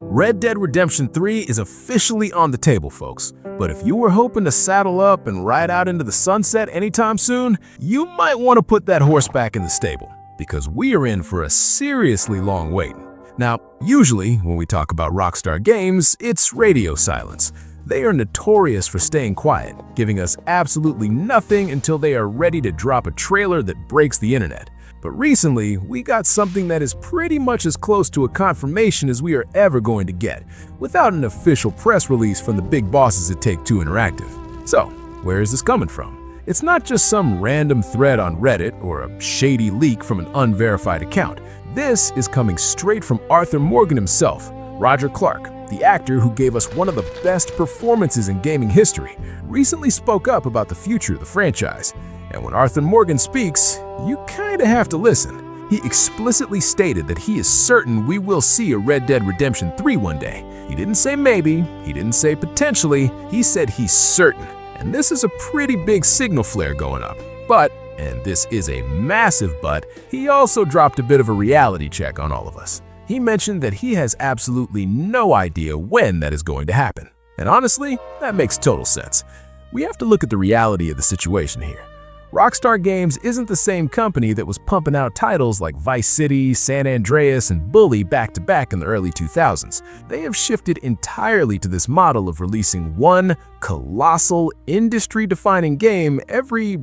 Red Dead Redemption 3 is officially on the table, folks. But if you were hoping to saddle up and ride out into the sunset anytime soon, you might want to put that horse back in the stable, because we are in for a seriously long wait. Now, usually when we talk about Rockstar Games, it's radio silence. They are notorious for staying quiet, giving us absolutely nothing until they are ready to drop a trailer that breaks the internet. But recently, we got something that is pretty much as close to a confirmation as we are ever going to get, without an official press release from the big bosses at Take-Two Interactive. So, where is this coming from? It's not just some random thread on Reddit or a shady leak from an unverified account. This is coming straight from Arthur Morgan himself, Roger Clark, the actor who gave us one of the best performances in gaming history, recently spoke up about the future of the franchise. And when Arthur Morgan speaks, you kinda have to listen. He explicitly stated that he is certain we will see a Red Dead Redemption 3 one day. He didn't say maybe, he didn't say potentially, he said he's certain. And this is a pretty big signal flare going up. But, and this is a massive but, he also dropped a bit of a reality check on all of us. He mentioned that he has absolutely no idea when that is going to happen. And honestly, that makes total sense. We have to look at the reality of the situation here. Rockstar Games isn't the same company that was pumping out titles like Vice City, San Andreas, and Bully back-to-back in the early 2000s. They have shifted entirely to this model of releasing one colossal, industry-defining game every,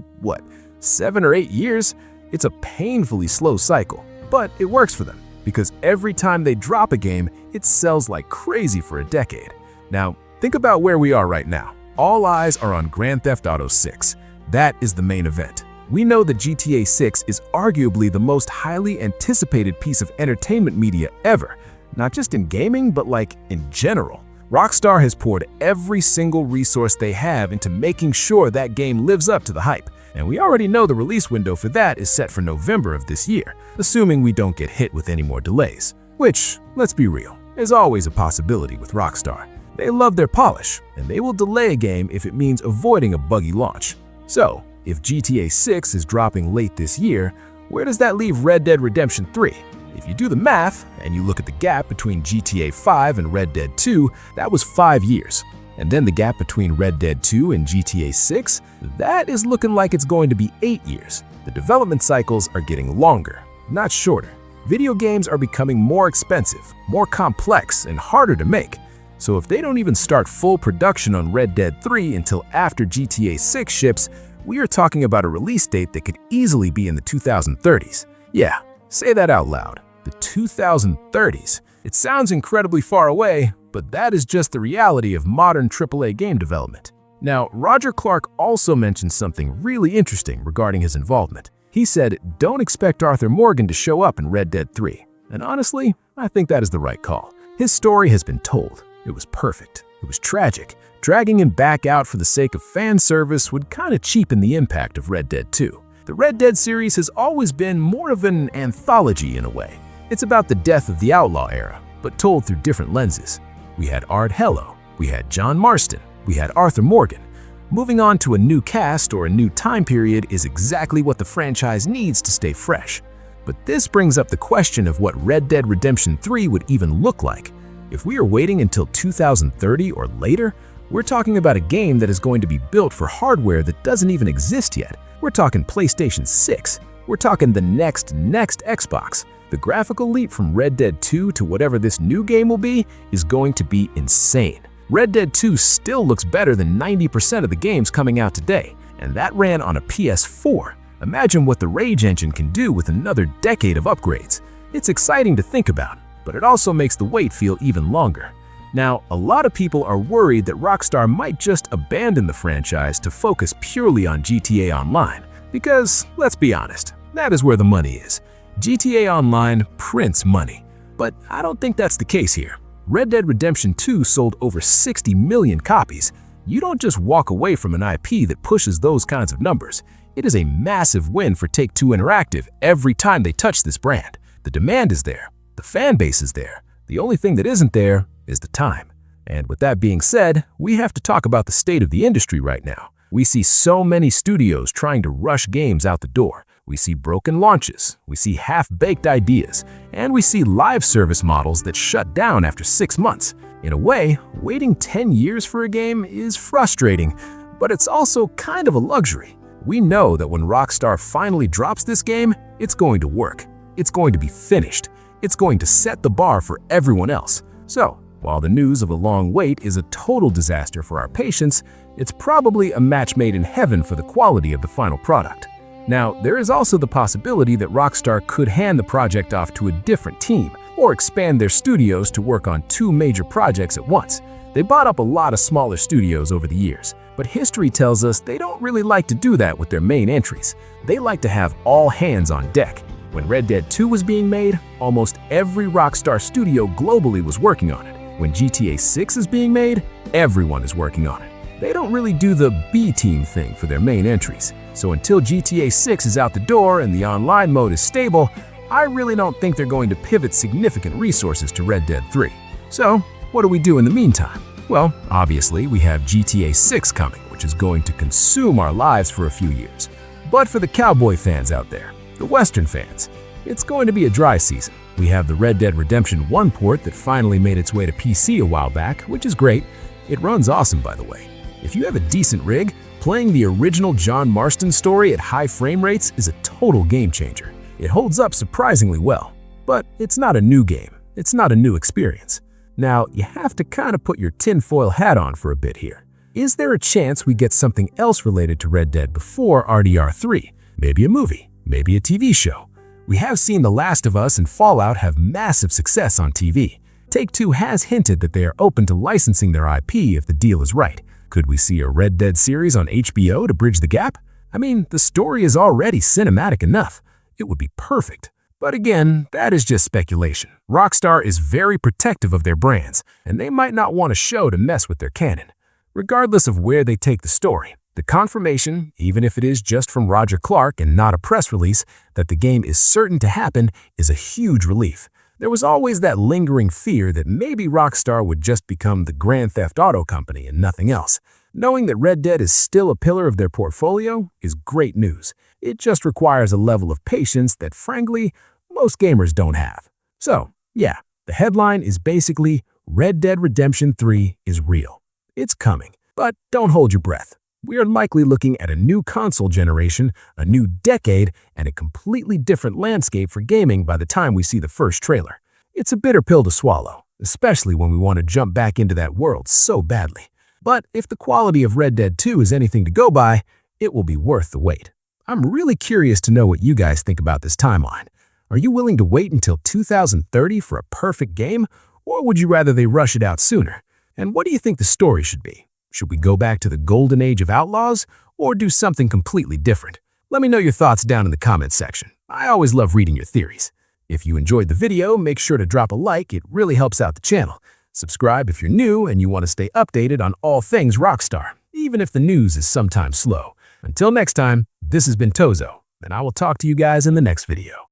7 or 8 years? It's a painfully slow cycle, but it works for them, because every time they drop a game, it sells like crazy for a decade. Now, think about where we are right now. All eyes are on Grand Theft Auto 6. That is the main event. We know that GTA 6 is arguably the most highly anticipated piece of entertainment media ever, not just in gaming, but like in general. Rockstar has poured every single resource they have into making sure that game lives up to the hype, and we already know the release window for that is set for November of this year, assuming we don't get hit with any more delays. Which, let's be real, is always a possibility with Rockstar. They love their polish, and they will delay a game if it means avoiding a buggy launch. So, if GTA 6 is dropping late this year, where does that leave Red Dead Redemption 3? If you do the math, and you look at the gap between GTA 5 and Red Dead 2, that was 5 years. And then the gap between Red Dead 2 and GTA 6, that is looking like it's going to be 8 years. The development cycles are getting longer, not shorter. Video games are becoming more expensive, more complex, and harder to make. So if they don't even start full production on Red Dead 3 until after GTA 6 ships, we are talking about a release date that could easily be in the 2030s. Yeah, say that out loud. The 2030s. It sounds incredibly far away, but that is just the reality of modern AAA game development. Now, Roger Clark also mentioned something really interesting regarding his involvement. He said, don't expect Arthur Morgan to show up in Red Dead 3. And honestly, I think that is the right call. His story has been told. It was perfect. It was tragic. Dragging him back out for the sake of fan service would kind of cheapen the impact of Red Dead 2. The Red Dead series has always been more of an anthology in a way. It's about the death of the outlaw era, but told through different lenses. We had Art Hello, we had John Marston, we had Arthur Morgan. Moving on to a new cast or a new time period is exactly what the franchise needs to stay fresh. But this brings up the question of what Red Dead Redemption 3 would even look like. If we are waiting until 2030 or later, we're talking about a game that is going to be built for hardware that doesn't even exist yet. We're talking PlayStation 6. We're talking the next Xbox. The graphical leap from Red Dead 2 to whatever this new game will be is going to be insane. Red Dead 2 still looks better than 90% of the games coming out today, and that ran on a PS4. Imagine what the Rage engine can do with another decade of upgrades. It's exciting to think about, but it also makes the wait feel even longer. Now, a lot of people are worried that Rockstar might just abandon the franchise to focus purely on GTA Online, because, let's be honest, that is where the money is. GTA Online prints money. But I don't think that's the case here. Red Dead Redemption 2 sold over 60 million copies. You don't just walk away from an IP that pushes those kinds of numbers. It is a massive win for Take-Two Interactive every time they touch this brand. The demand is there. The fan base is there. The only thing that isn't there is the time. And with that being said, we have to talk about the state of the industry right now. We see so many studios trying to rush games out the door, We see broken launches, we see half-baked ideas, and we see live service models that shut down after 6 months. In a way, waiting 10 years for a game is frustrating, but it's also kind of a luxury. We know that when Rockstar finally drops this game, it's going to work. It's going to be finished. It's going to set the bar for everyone else. So, while the news of a long wait is a total disaster for our patience, it's probably a match made in heaven for the quality of the final product. Now, there is also the possibility that Rockstar could hand the project off to a different team or expand their studios to work on 2 major projects at once. They bought up a lot of smaller studios over the years, but history tells us they don't really like to do that with their main entries. They like to have all hands on deck. When Red Dead 2 was being made, almost every Rockstar studio globally was working on it. When GTA 6 is being made, everyone is working on it. They don't really do the B-team thing for their main entries. So until GTA 6 is out the door and the online mode is stable, I really don't think they're going to pivot significant resources to Red Dead 3. So, what do we do in the meantime? Well, obviously, we have GTA 6 coming, which is going to consume our lives for a few years. But for the cowboy fans out there, the Western fans, it's going to be a dry season. We have the Red Dead Redemption 1 port that finally made its way to PC a while back, which is great. It runs awesome, by the way. If you have a decent rig, playing the original John Marston story at high frame rates is a total game changer. It holds up surprisingly well, but it's not a new game. It's not a new experience. Now, you have to kind of put your tinfoil hat on for a bit here. Is there a chance we get something else related to Red Dead before RDR3? Maybe a movie, maybe a TV show. We have seen The Last of Us and Fallout have massive success on TV. Take-Two has hinted that they are open to licensing their IP if the deal is right. Could we see a Red Dead series on HBO to bridge the gap? I mean, the story is already cinematic enough. It would be perfect. But again, that is just speculation. Rockstar is very protective of their brands, and they might not want a show to mess with their canon. Regardless of where they take the story, the confirmation, even if it is just from Roger Clark and not a press release, that the game is certain to happen is a huge relief. There was always that lingering fear that maybe Rockstar would just become the Grand Theft Auto company and nothing else. Knowing that Red Dead is still a pillar of their portfolio is great news. It just requires a level of patience that, frankly, most gamers don't have. So, yeah, the headline is basically Red Dead Redemption 3 is real. It's coming, but don't hold your breath. We are likely looking at a new console generation, a new decade, and a completely different landscape for gaming by the time we see the first trailer. It's a bitter pill to swallow, especially when we want to jump back into that world so badly. But if the quality of Red Dead 2 is anything to go by, it will be worth the wait. I'm really curious to know what you guys think about this timeline. Are you willing to wait until 2030 for a perfect game, or would you rather they rush it out sooner? And what do you think the story should be? Should we go back to the golden age of outlaws, or do something completely different? Let me know your thoughts down in the comments section. I always love reading your theories. If you enjoyed the video, make sure to drop a like. It really helps out the channel. Subscribe if you're new and you want to stay updated on all things Rockstar, even if the news is sometimes slow. Until next time, this has been Touzo, and I will talk to you guys in the next video.